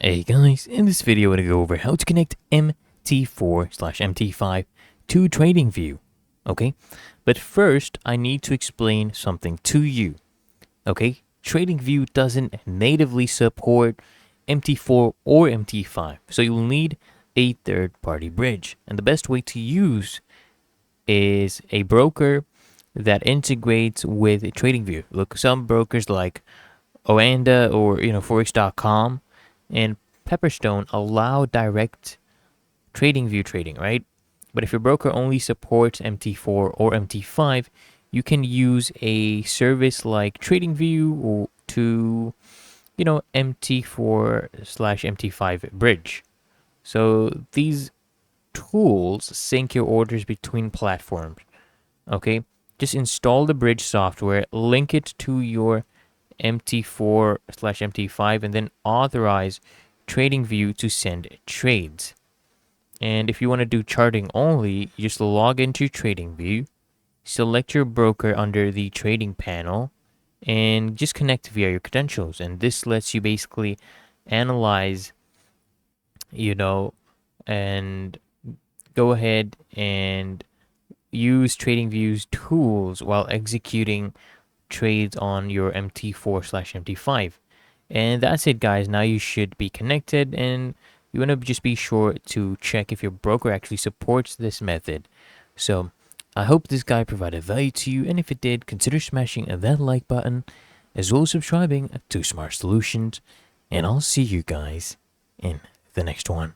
Hey guys, in this video I'm going to go over how to connect MT4/MT5 to TradingView, okay? But first, I need to explain something to you, okay? TradingView doesn't natively support MT4 or MT5, so you'll need a third-party bridge. And the best way to use is a broker that integrates with TradingView. Look, some brokers like Oanda or Forex.com and Pepperstone allow direct TradingView trading, right? But if your broker only supports MT4 or MT5, you can use a service like TradingView or to MT4/MT5 bridge. So these tools sync your orders between platforms. Okay, just install the bridge software, link it to your MT4/MT5, and then authorize TradingView to send trades. And if you want to do charting only, you just log into TradingView, select your broker under the trading panel, and just connect via your credentials. And this lets you basically analyze, and go ahead and use TradingView's tools while executing trades on your MT4/MT5. And that's it, guys. Now you should be connected, and you want to just be sure to check if your broker actually supports this method. So I hope this guide provided value to you, and if it did, consider smashing that like button as well as subscribing to Smart Solutions, and I'll see you guys in the next one.